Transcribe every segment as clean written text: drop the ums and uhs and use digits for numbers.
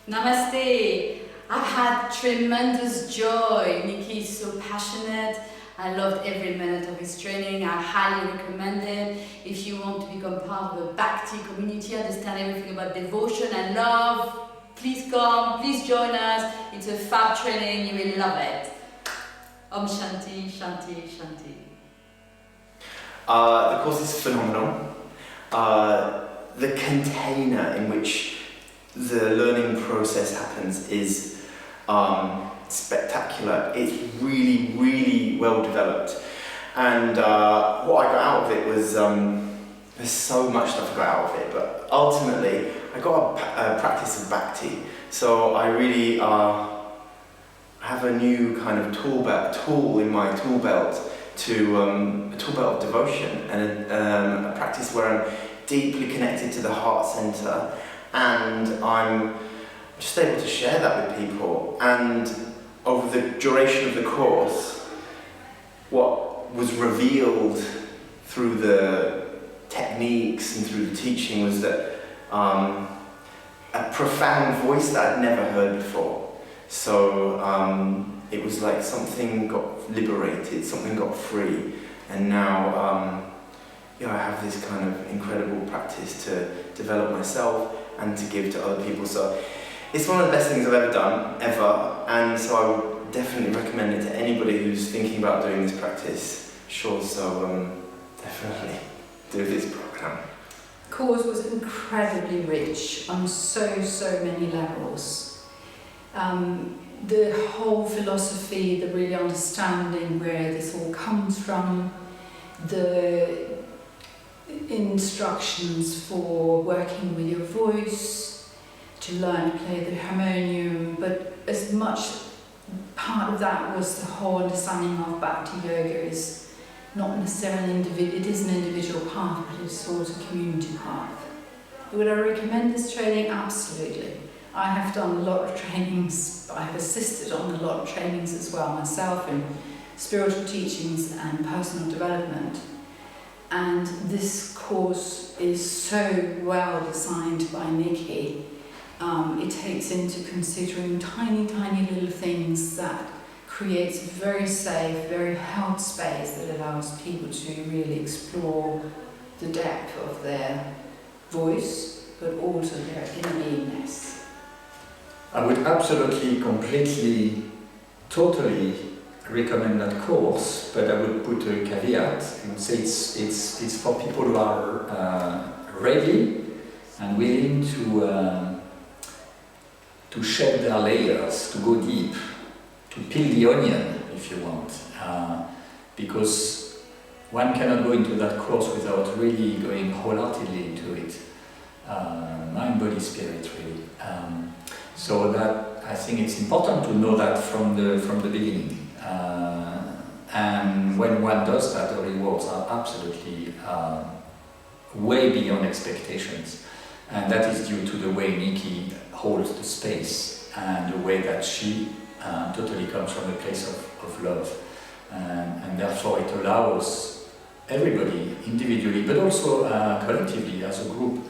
Namaste. I've had tremendous joy. Nikki's so passionate. I loved every minute of his training. I highly recommend it. If you want to become part of a Bhakti community, understand everything about devotion and love, please come, please join us. It's a fab training, you will love it. Om Shanti, Shanti, Shanti. The course is phenomenal. The container in which the learning process happens is spectacular. It's really, really well developed. And what I got out of it was, there's so much stuff I got out of it, but ultimately I got a practice of Bhakti. So I really have a new kind of tool in my tool belt to a tool belt of devotion and a practice where I'm deeply connected to the heart center, and I'm just able to share that with people. And over the duration of the course, what was revealed through the techniques and through the teaching was that a profound voice that I'd never heard before. So it was like something got liberated, something got free, and now I have this kind of incredible practice to develop myself and to give to other people. So it's one of the best things I've ever done, ever, and so I would definitely recommend it to anybody who's thinking about doing this practice. Sure, so definitely do this program. The course was incredibly rich on so many levels. The whole philosophy, the really understanding where this all comes from, the instructions for working with your voice, to learn to play the harmonium, but as much part of that was the whole understanding of Bhakti Yoga is not necessarily individual, it is an individual path, but it's also a community path. Would I recommend this training? Absolutely. I have done a lot of trainings, I have assisted on a lot of trainings as well myself in spiritual teachings and personal development. And this course is so well designed by Nikki. It takes into considering tiny little things that creates a very safe, very held space that allows people to really explore the depth of their voice, but also their inner beingness. I would absolutely, completely, totally recommend that course, but I would put a caveat. I would say it's for people who are ready and willing to shed their layers, to go deep, to peel the onion, if you want, because one cannot go into that course without really going wholeheartedly into it, mind, body, spirit, really. So that I think it's important to know that from the beginning. And when one does that, the rewards are absolutely way beyond expectations. And that is due to the way Nikki holds the space and the way that she totally comes from a place of love. And therefore it allows everybody individually, but also collectively as a group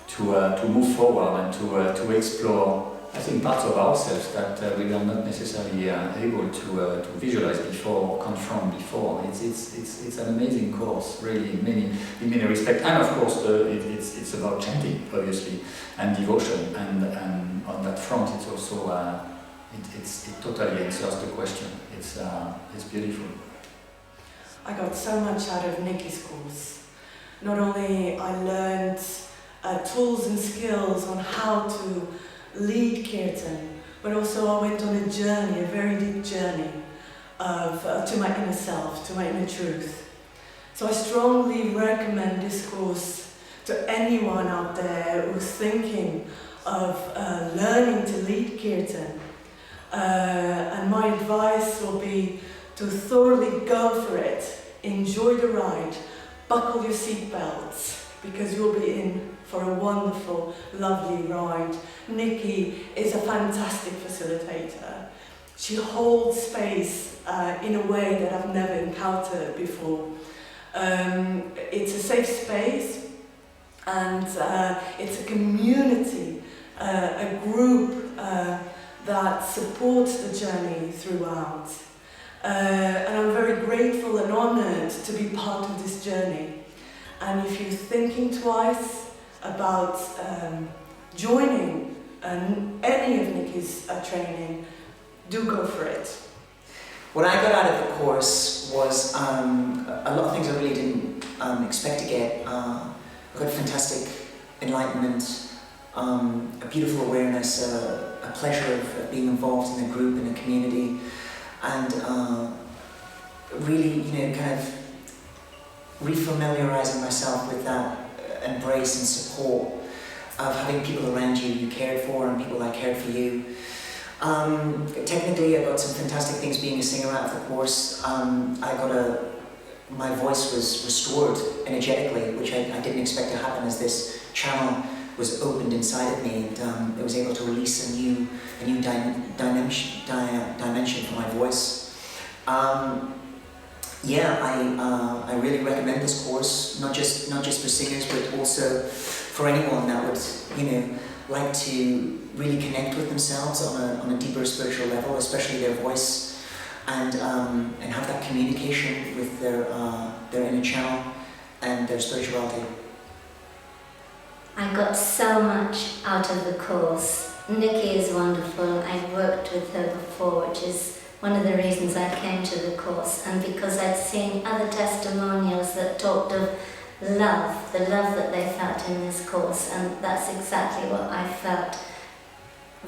to move forward and to explore, I think, parts of ourselves that we are not necessarily able to visualize before, confront before. It's an amazing course, really, in many respects. And of course, it's about chanting, obviously, and devotion. And on that front, it's also it totally answers the question. It's beautiful. I got so much out of Nikki's course. Not only I learned tools and skills on how to lead Kirtan, but also I went on a journey, a very deep journey to my inner self, to my inner truth. So I strongly recommend this course to anyone out there who's thinking of learning to lead Kirtan. And my advice will be to thoroughly go for it, enjoy the ride, buckle your seatbelts, because you'll be in for a wonderful, lovely ride. Nikki is a fantastic facilitator. She holds space in a way that I've never encountered before. It's a safe space, and it's a community, a group that supports the journey throughout. And I'm very grateful and honoured to be part of this journey. And if you're thinking twice about joining any of Nikki's training, do go for it. What I got out of the course was a lot of things I really didn't expect to get. I got fantastic enlightenment, a beautiful awareness, a pleasure of being involved in a group, in a community, and really, kind of refamiliarizing myself with that embrace and support of having people around you cared for and people that cared for you. Technically, I got some fantastic things being a singer out of the course. My voice was restored energetically, which I didn't expect to happen, as this channel was opened inside of me, and it was able to release a new dimension for my voice. I really recommend this course, not just for singers, but also for anyone that would, like to really connect with themselves on a deeper spiritual level, especially their voice, and have that communication with their inner channel and their spirituality. I got so much out of the course. Nikki is wonderful. I've worked with her before, which is one of the reasons I came to the course, and because I'd seen other testimonials that talked of love, the love that they felt in this course, and that's exactly what I felt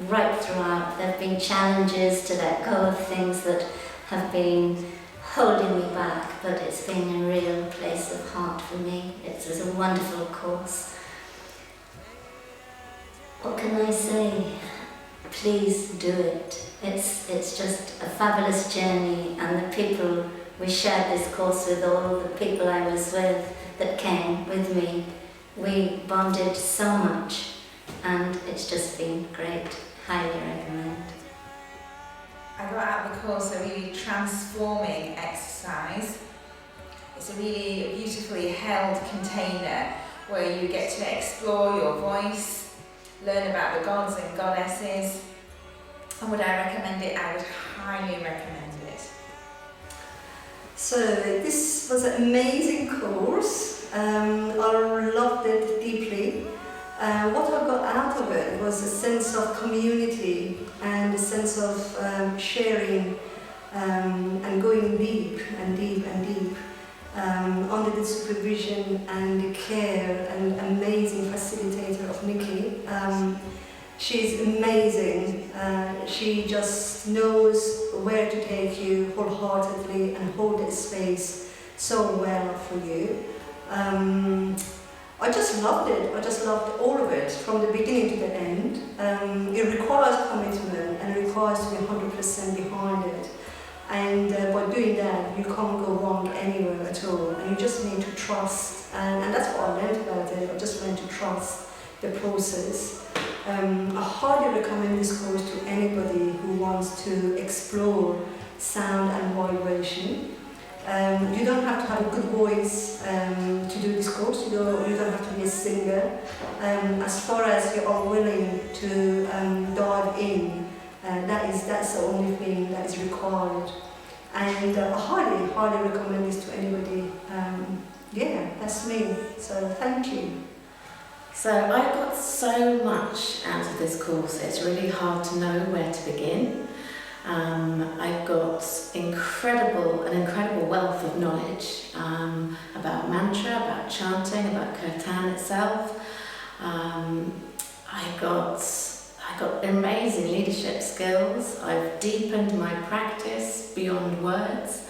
right throughout. There have been challenges to let go of things that have been holding me back, but it's been a real place of heart for me. It was a wonderful course. What can I say? Please do it. It's just a fabulous journey, and the people we shared this course with, all the people I was with that came with me, we bonded so much, and it's just been great. Highly recommend. I got out of the course a really transforming exercise. It's a really beautifully held container where you get to explore your voice, learn about the gods and goddesses. And would I recommend it? I would highly recommend it. So this was an amazing course. I loved it deeply. What I got out of it was a sense of community and a sense of sharing and going deep and deep and deep under the supervision and the care and amazing facilitator of Nikki. She's amazing. She just knows where to take you wholeheartedly and hold that space so well for you. I just loved it. I just loved all of it, from the beginning to the end. It requires commitment and it requires to be 100% behind it. And by doing that, you can't go wrong anywhere at all. And you just need to trust. And that's what I learned about it. I just learned to trust the process. I highly recommend this course to anybody who wants to explore sound and vibration. You don't have to have a good voice to do this course. You don't have to be a singer. As far as you are willing to dive in, that's the only thing that is required. And I highly recommend this to anybody. That's me. So thank you. So I got so much out of this course. It's really hard to know where to begin. I've got an incredible wealth of knowledge about mantra, about chanting, about kirtan itself. I got amazing leadership skills. I've deepened my practice beyond words.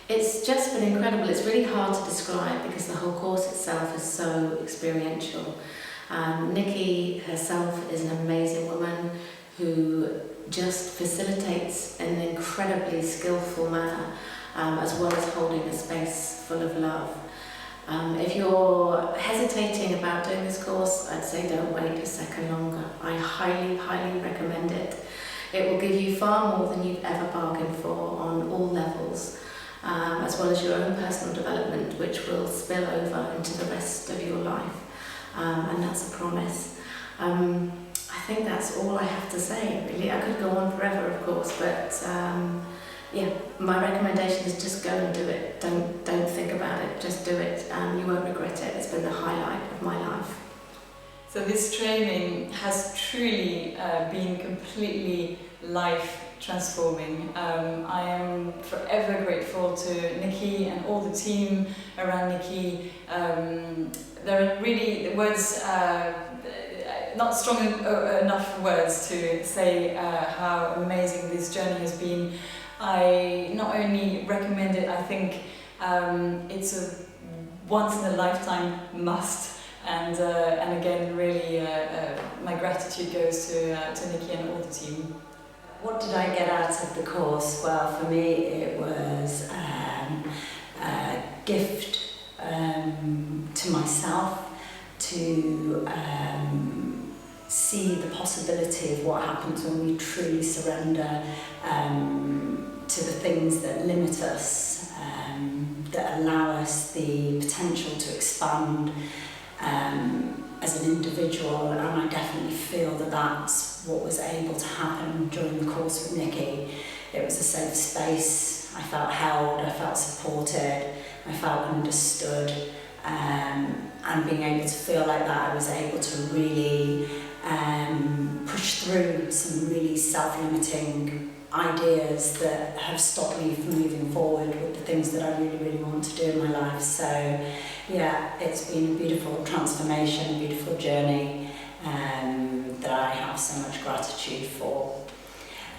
It's just been incredible. It's really hard to describe because the whole course itself is so experiential. Nikki herself is an amazing woman who just facilitates in an incredibly skillful manner, as well as holding a space full of love. If you're hesitating about doing this course, I'd say don't wait a second longer. I highly recommend it. It will give you far more than you've ever bargained for on all levels, as well as your own personal development, which will spill over into the rest of your life, and that's a promise. I think that's all I have to say, really. I could go on forever, of course, but yeah, my recommendation is just go and do it. Don't think about it, just do it. You won't regret it. It's been the highlight of my life. So this training has truly been completely life transforming. I am forever grateful to Nikki and all the team around Nikki. There are really words, not strong enough words to say how amazing this journey has been. I not only recommend it, I think it's a once in a lifetime must. And again, really, my gratitude goes to Nikki and all the team. What did I get out of the course? Well, for me, it was a gift to myself to see the possibility of what happens when we truly surrender to the things that limit us, that allow us the potential to expand as an individual, and I definitely feel that that's what was able to happen during the course with Nikki. It was a safe space, I felt held, I felt supported, I felt understood, and being able to feel like that, I was able to really push through some really self-limiting ideas that have stopped me from moving forward with the things that I really, really want to do in my life. So yeah, it's been a beautiful transformation, a beautiful journey that I have so much gratitude for.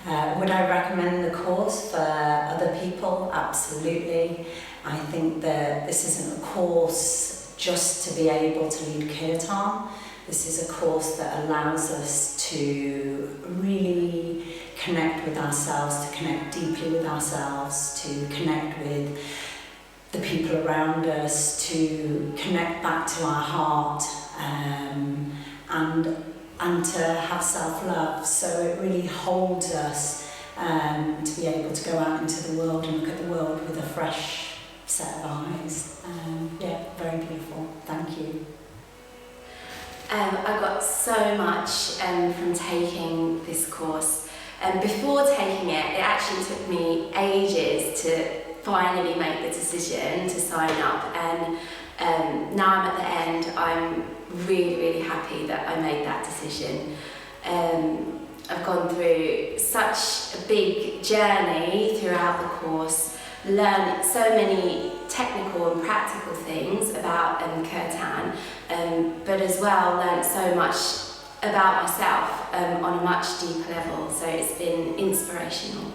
Would I recommend the course for other people? Absolutely. I think that this isn't a course just to be able to lead Kirtan. This is a course that allows us to really connect with ourselves, to connect deeply with ourselves, to connect with the people around us, to connect back to our heart, and to have self-love. So it really holds us to be able to go out into the world and look at the world with a fresh set of eyes. Yeah, very beautiful. Thank you. I got so much from taking this course. Before taking it, it actually took me ages to finally make the decision to sign up, and now I'm at the end. I'm really, really happy that I made that decision. I've gone through such a big journey throughout the course, learned so many technical and practical things about Kirtan, but as well learned so much about myself on a much deeper level. So it's been inspirational,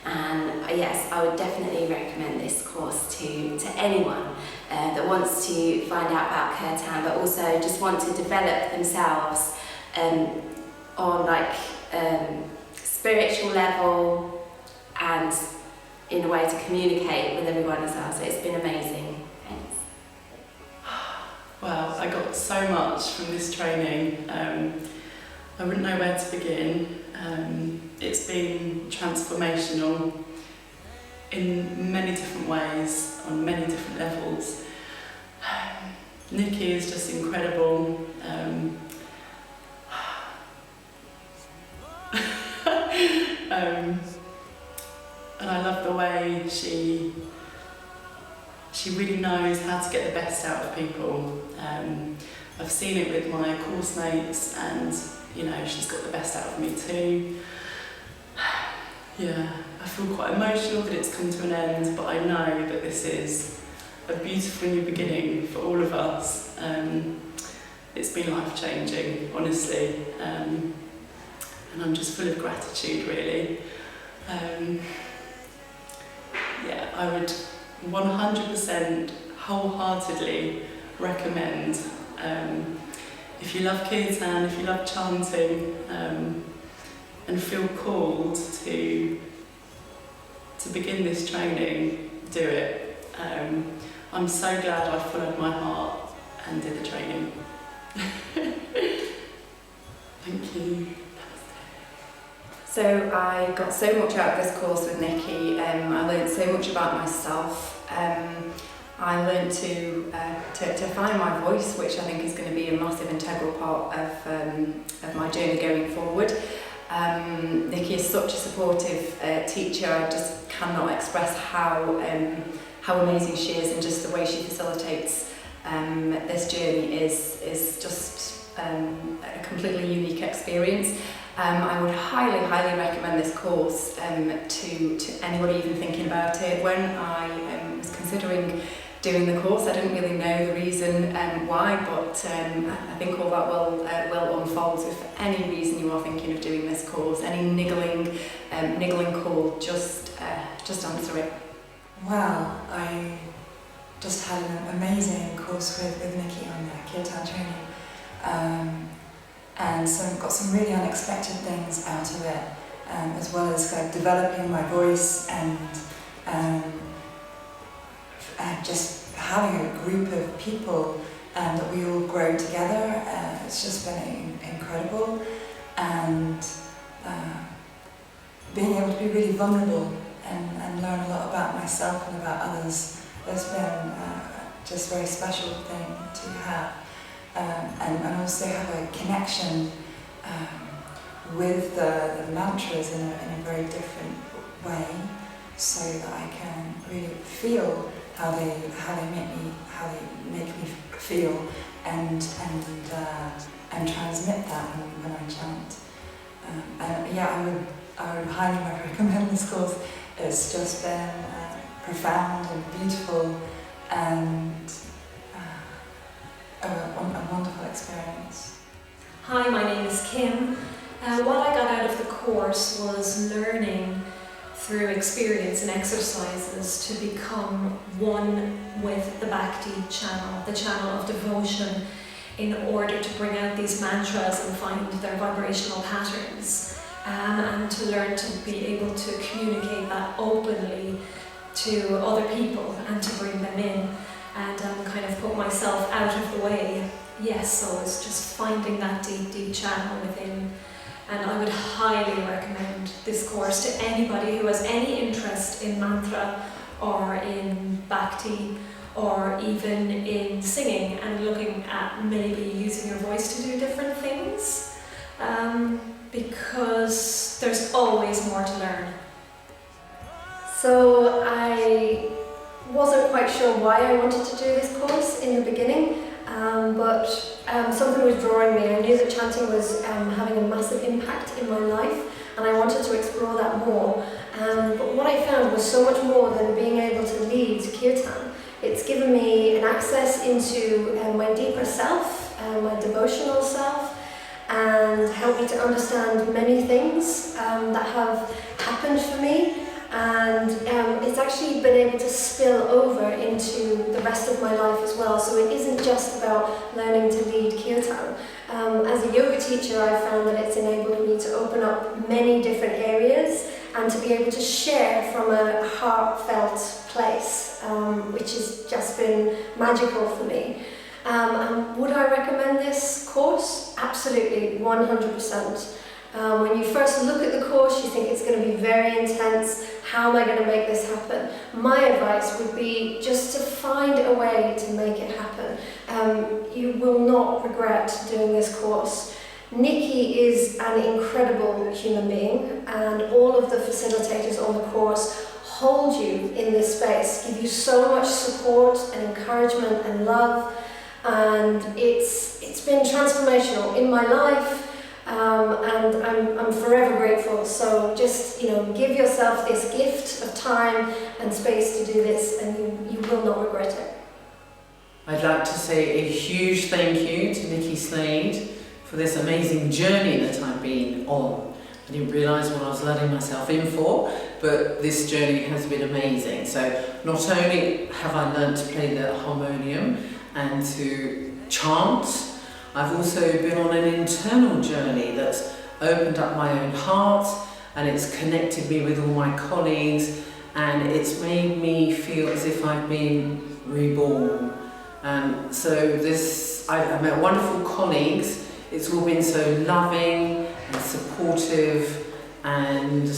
and yes, I would definitely recommend this course to anyone that wants to find out about Kirtan, but also just want to develop themselves on like spiritual level and in a way to communicate with everyone as well. So it's been amazing. Thanks. Wow, I got so much from this training. I wouldn't know where to begin. It's been transformational in many different ways, on many different levels. Nikki is just incredible. And I love the way she really knows how to get the best out of people. I've seen it with my course mates, and you know, she's got the best out of me too. Yeah, I feel quite emotional that it's come to an end, but I know that this is a beautiful new beginning for all of us. It's been life-changing, honestly, and I'm just full of gratitude, really. Yeah, I would 100% wholeheartedly recommend, if you love Kirtan, if you love chanting, and feel called to begin this training, do it. I'm so glad I followed my heart and did the training. Thank you. So I got so much out of this course with Nikki. I learned so much about myself. I learned to find my voice, which I think is going to be a massive integral part of my journey going forward. Nikki is such a supportive teacher. I just cannot express how amazing she is, and just the way she facilitates this journey is just a completely unique experience. I would highly recommend this course to anybody even thinking about it. When I was considering doing the course, I didn't really know the reason why, but I think all that will unfold. So if for any reason you are thinking of doing this course, any niggling call, just answer it. Wow, I just had an amazing course with Nikki on Kirtan training, and so got some really unexpected things out of it, as well as kind of developing my voice and just having a group of people that we all grow together. It's just been incredible, and being able to be really vulnerable and learn a lot about myself and about others has been just a very special thing to have, and also have a connection with the mantras in a very different way, so that I can really feel how they make me feel, and transmit that when I chant. I would highly recommend this course. It's just been profound and beautiful, and a wonderful experience. Hi, my name is Kim. What I got out of the course was learning through experience and exercises to become one with the Bhakti channel, the channel of devotion, in order to bring out these mantras and find their vibrational patterns, and to learn to be able to communicate that openly to other people and to bring them in, and kind of put myself out of the way. Yes, so it's just finding that deep channel within. And I would highly recommend this course to anybody who has any interest in mantra or in bhakti or even in singing and looking at maybe using your voice to do different things, because there's always more to learn. So I wasn't quite sure why I wanted to do this course in the beginning, but something was drawing me. I knew that chanting was having a massive impact in my life, and I wanted to explore that more. But what I found was so much more than being able to lead kirtan. It's given me an access into my deeper self, my devotional self, and helped me to understand many things that have happened for me. And it's actually been able to spill over into the rest of my life as well. So it isn't just about learning to lead kirtan. As a yoga teacher, I've found that it's enabled me to open up many different areas and to be able to share from a heartfelt place, which has just been magical for me. And would I recommend this course? Absolutely, 100%. When you first look at the course, you think it's going to be very intense. How am I going to make this happen? My advice would be just to find a way to make it happen. You will not regret doing this course. Nikki is an incredible human being, and all of the facilitators on the course hold you in this space, give you so much support and encouragement and love, and it's been transformational in my life. And I'm forever grateful. So just give yourself this gift of time and space to do this, and you will not regret it. I'd like to say a huge thank you to Nikki Slade for this amazing journey that I've been on. I didn't realise what I was letting myself in for, but this journey has been amazing. So not only have I learned to play the harmonium and to chant, I've also been on an internal journey that's opened up my own heart, and it's connected me with all my colleagues, and it's made me feel as if I've been reborn. And so I've met wonderful colleagues. It's all been so loving and supportive and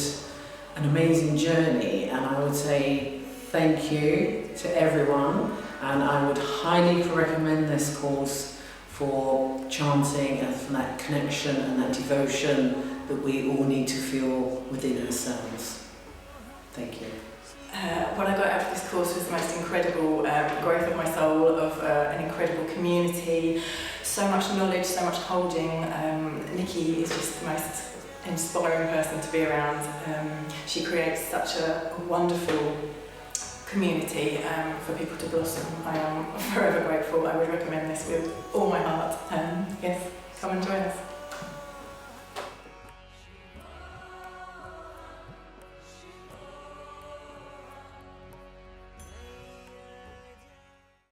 an amazing journey, and I would say thank you to everyone. and I would highly recommend this course for chanting and for that connection and that devotion that we all need to feel within ourselves. Thank you. What I got out of this course was the most incredible growth of my soul, of an incredible community, so much knowledge, so much holding. Nikki is just the most inspiring person to be around. She creates such a wonderful community for people to blossom. I am forever grateful. I would recommend this with all my heart. Yes, come and join us.